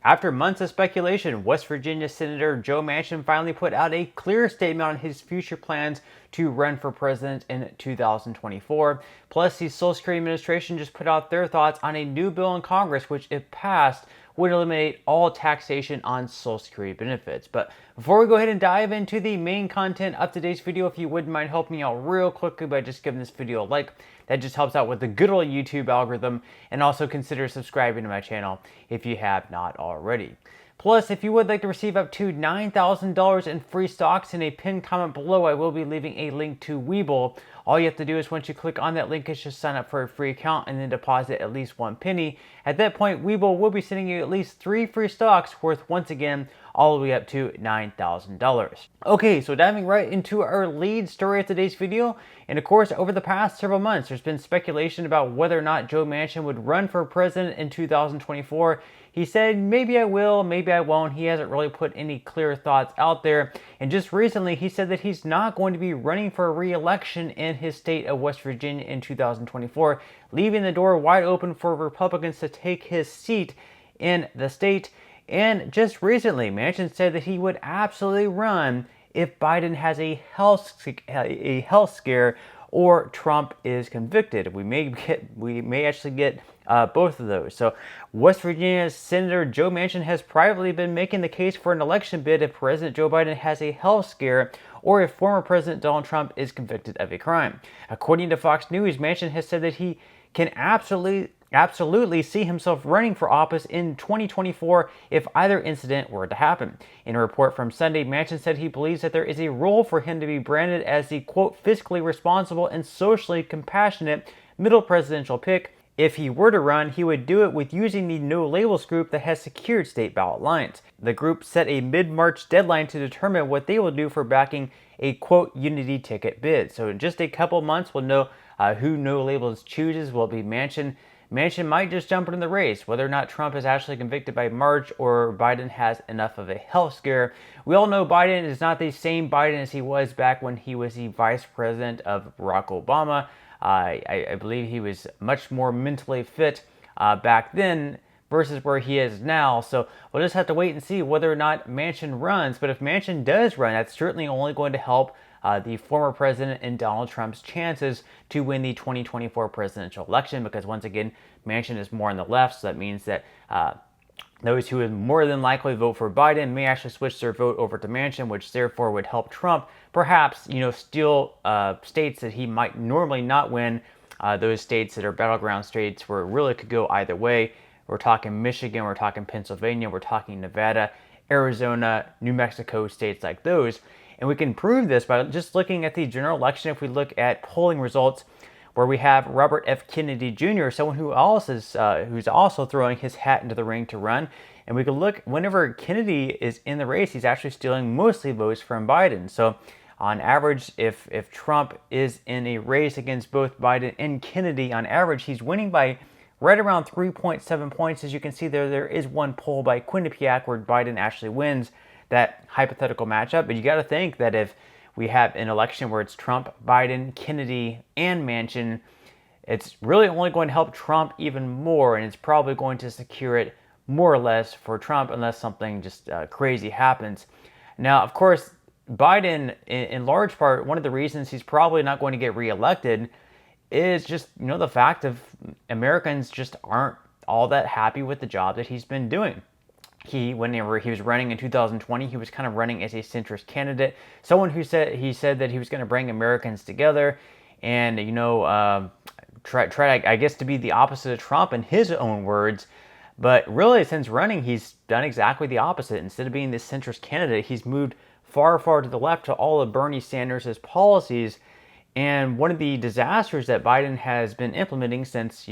After months of speculation, West Virginia Senator Joe Manchin finally put out a clear statement on his future plans to run for president in 2024. Plus, the Social Security Administration just put out their thoughts on a new bill in Congress, which, if passed, would eliminate all taxation on Social Security benefits. But before we go ahead and dive into the main content of today's video, if you wouldn't mind helping me out real quickly by just giving this video a like, that just helps out with the good old YouTube algorithm, and also consider subscribing to my channel if you have not already. Plus, if you would like to receive up to $9,000 in free stocks, in a pinned comment below, I will be leaving a link to Webull. All you have to do is once you click on that link is just sign up for a free account and then deposit at least 1 penny. At that point, Webull will be sending you at least 3 free stocks worth, once again, all the way up to $9,000. Okay, so diving right into our lead story of today's video. And of course, over the past several months, there's been speculation about whether or not Joe Manchin would run for president in 2024. He said, maybe I will, maybe I won't. He hasn't really put any clear thoughts out there. And just recently, he said that he's not going to be running for re-election in his state of West Virginia in 2024, leaving the door wide open for Republicans to take his seat in the state. And just recently, Manchin said that he would absolutely run if Biden has a health scare or Trump is convicted. We may actually get both of those. So West Virginia Senator Joe Manchin has privately been making the case for an election bid if President Joe Biden has a health scare or if former President Donald Trump is convicted of a crime. According to Fox News, Manchin has said that he can absolutely see himself running for office in 2024 if either incident were to happen. In a report from Sunday, Manchin said he believes that there is a role for him to be branded as the, quote, fiscally responsible and socially compassionate middle presidential pick. If he were to run, he would do it with using the No Labels group that has secured state ballot lines. The group set a mid-March deadline to determine what they will do for backing a, quote, unity ticket bid. So in just a couple months, we'll know who No Labels chooses. Will it be Manchin? Manchin might just jump in the race. Whether or not Trump is actually convicted by March or Biden has enough of a health scare. We all know Biden is not the same Biden as he was back when he was the vice president of Barack Obama. I believe he was much more mentally fit back then versus where he is now. So we'll just have to wait and see whether or not Manchin runs. But if Manchin does run, that's certainly only going to help the former president and Donald Trump's chances to win the 2024 presidential election, because once again, Manchin is more on the left, so that means that those who would more than likely vote for Biden may actually switch their vote over to Manchin, which therefore would help Trump perhaps, steal states that he might normally not win, those states that are battleground states where it really could go either way. We're talking Michigan, we're talking Pennsylvania, we're talking Nevada, Arizona, New Mexico, states like those. And we can prove this by just looking at the general election. If we look at polling results, where we have Robert F. Kennedy Jr., someone who's also throwing his hat into the ring to run. And we can look, whenever Kennedy is in the race, he's actually stealing mostly votes from Biden. So on average, if Trump is in a race against both Biden and Kennedy, on average, he's winning by right around 3.7 points. As you can see there is one poll by Quinnipiac where Biden actually wins that hypothetical matchup. But you got to think that if we have an election where it's Trump, Biden, Kennedy, and Manchin, it's really only going to help Trump even more, and it's probably going to secure it more or less for Trump unless something just crazy happens. Now, of course, Biden, in large part, one of the reasons he's probably not going to get reelected is just, the fact of Americans just aren't all that happy with the job that he's been doing. Whenever he was running in 2020, he was kind of running as a centrist candidate, someone who said that he was going to bring Americans together, and try I guess to be the opposite of Trump in his own words. But really, since running, he's done exactly the opposite. Instead of being this centrist candidate, he's moved far to the left to all of Bernie Sanders' policies. And one of the disasters that Biden has been implementing since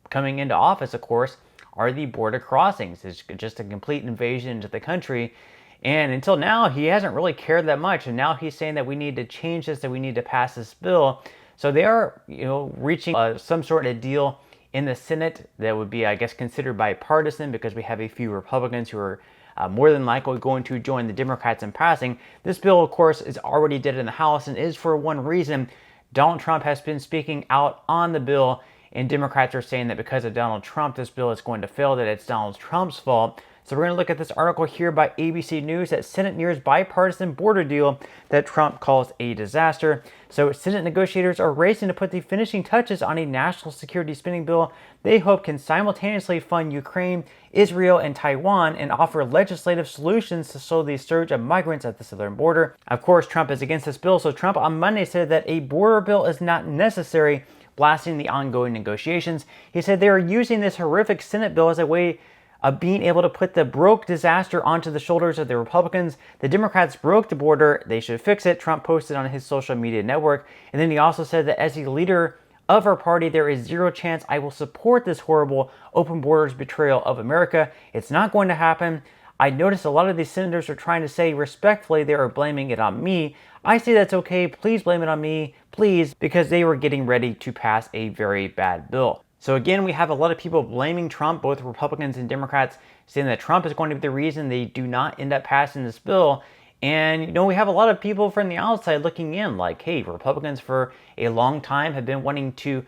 coming into office, of course, are the border crossings. It's just a complete invasion into the country. And until now, he hasn't really cared that much. And now he's saying that we need to change this, that we need to pass this bill. So they are, reaching some sort of deal in the Senate that would be, I guess, considered bipartisan, because we have a few Republicans who are more than likely going to join the Democrats in passing. This bill, of course, is already dead in the House and is for one reason. Donald Trump has been speaking out on the bill, and Democrats are saying that because of Donald Trump, this bill is going to fail, that it's Donald Trump's fault. So we're going to look at this article here by ABC News that Senate nears bipartisan border deal that Trump calls a disaster. So Senate negotiators are racing to put the finishing touches on a national security spending bill they hope can simultaneously fund Ukraine, Israel, and Taiwan and offer legislative solutions to slow the surge of migrants at the southern border. Of course, Trump is against this bill, so Trump on Monday said that a border bill is not necessary, blasting the ongoing negotiations. He said they are using this horrific Senate bill as a way of being able to put the broke disaster onto the shoulders of the Republicans. The Democrats broke the border. They should fix it, Trump posted on his social media network. And then he also said that as a leader of our party, there is zero chance I will support this horrible open borders betrayal of America. It's not going to happen. I noticed a lot of these senators are trying to say respectfully they are blaming it on me. I say that's okay. Please blame it on me, please, because they were getting ready to pass a very bad bill. So again, we have a lot of people blaming Trump, both Republicans and Democrats, saying that Trump is going to be the reason they do not end up passing this bill. And, we have a lot of people from the outside looking in like, hey, Republicans for a long time have been wanting to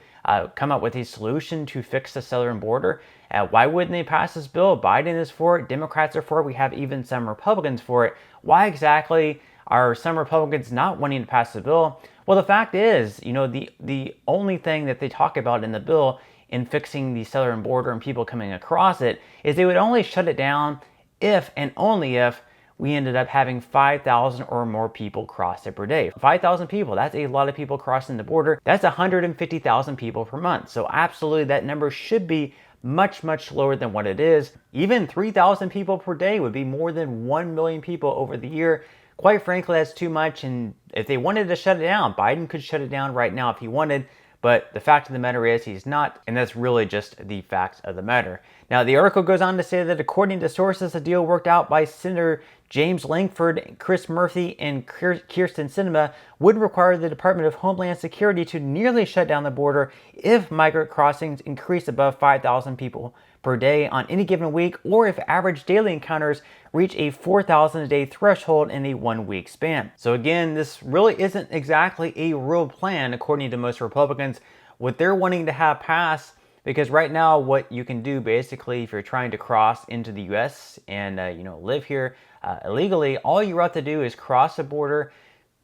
come up with a solution to fix the southern border. Why wouldn't they pass this bill? Biden is for it. Democrats are for it. We have even some Republicans for it. Why exactly are some Republicans not wanting to pass the bill? Well, the fact is, the only thing that they talk about in the bill in fixing the southern border and people coming across it is they would only shut it down if and only if we ended up having 5,000 or more people cross it per day. 5,000 people, that's a lot of people crossing the border. That's 150,000 people per month. So absolutely that number should be much, much lower than what it is. Even 3,000 people per day would be more than 1 million people over the year. Quite frankly, that's too much. And if they wanted to shut it down, Biden could shut it down right now if he wanted. But the fact of the matter is he's not, and that's really just the facts of the matter. Now, the article goes on to say that according to sources, a deal worked out by Senator James Lankford, Chris Murphy, and Kyrsten Sinema would require the Department of Homeland Security to nearly shut down the border if migrant crossings increase above 5,000 people per day on any given week, or if average daily encounters reach a 4,000 a day threshold in a 1 week span. So again, this really isn't exactly a real plan according to most Republicans. What they're wanting to have pass, because right now what you can do basically if you're trying to cross into the U.S. and live here illegally, all you have to do is cross the border,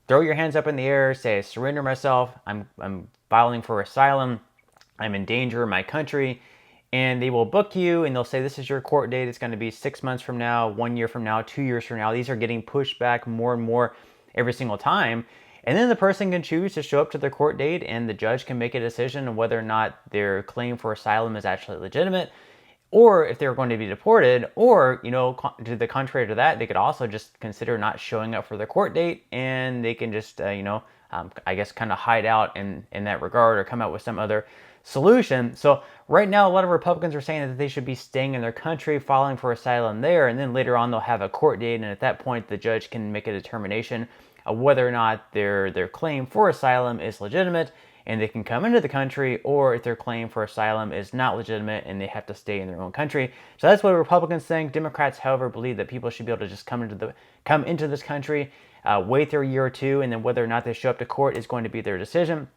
throw your hands up in the air, say, surrender myself, I'm filing for asylum, I'm in danger in my country. And they will book you and they'll say, this is your court date. It's going to be 6 months from now, 1 year from now, 2 years from now. These are getting pushed back more and more every single time. And then the person can choose to show up to their court date and the judge can make a decision on whether or not their claim for asylum is actually legitimate, or if they're going to be deported, or, to the contrary to that, they could also just consider not showing up for their court date and they can just, I guess kind of hide out in that regard or come out with some other solution. So right now, a lot of Republicans are saying that they should be staying in their country, filing for asylum there, and then later on they'll have a court date, and at that point the judge can make a determination of whether or not their claim for asylum is legitimate and they can come into the country, or if their claim for asylum is not legitimate and they have to stay in their own country. So that's what Republicans think. Democrats, however, believe that people should be able to just come into this country, wait their year or two, and then whether or not they show up to court is going to be their decision.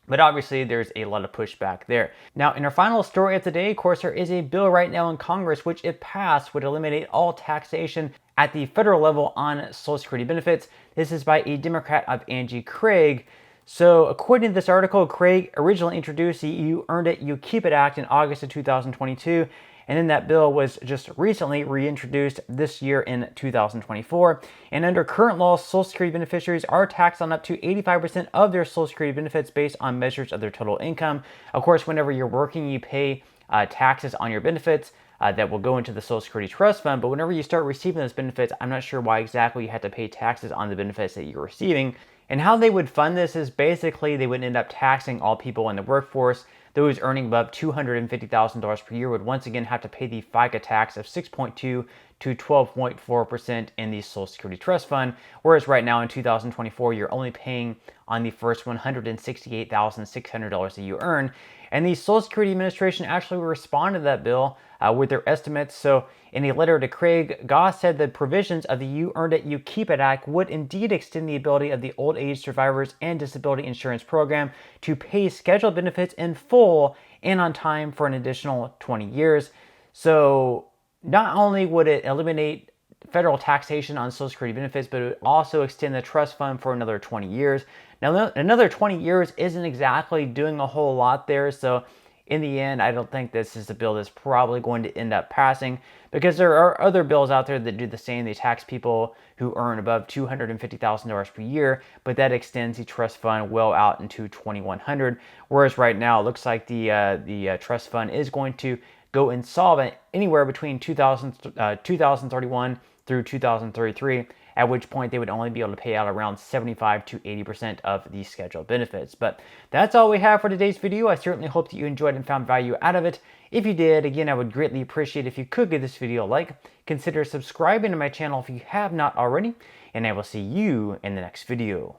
But obviously, there's a lot of pushback there. Now, in our final story of the day, of course, there is a bill right now in Congress which, if passed, would eliminate all taxation at the federal level on Social Security benefits. This is by a Democrat of Angie Craig. So, according to this article, Craig originally introduced the You Earned It, You Keep It Act in August of 2022. And then that bill was just recently reintroduced this year in 2024. And under current law, Social Security beneficiaries are taxed on up to 85% of their Social Security benefits based on measures of their total income. Of course, whenever you're working, you pay taxes on your benefits that will go into the Social Security Trust Fund. But whenever you start receiving those benefits, I'm not sure why exactly you have to pay taxes on the benefits that you're receiving. And how they would fund this is basically they would end up taxing all people in the workforce. Those earning above $250,000 per year would once again have to pay the FICA tax of 6.2 to 12.4% in the Social Security Trust Fund, whereas right now in 2024, you're only paying on the first $168,600 that you earn. And the Social Security Administration actually responded to that bill with their estimates. So in a letter to Craig, Goss said the provisions of the You Earned It, You Keep It Act would indeed extend the ability of the Old Age Survivors and Disability Insurance Program to pay scheduled benefits in full and on time for an additional 20 years. So not only would it eliminate federal taxation on Social Security benefits, but it would also extend the trust fund for another 20 years. Now, another 20 years isn't exactly doing a whole lot there, so in the end, I don't think this is a bill that's probably going to end up passing, because there are other bills out there that do the same. They tax people who earn above $250,000 per year, but that extends the trust fund well out into 2100. Whereas right now, it looks like the trust fund is going to go insolvent anywhere between 2031 through 2033, at which point they would only be able to pay out around 75 to 80% of the scheduled benefits. But that's all we have for today's video. I certainly hope that you enjoyed and found value out of it. If you did, again, I would greatly appreciate if you could give this video a like. Consider subscribing to my channel if you have not already, and I will see you in the next video.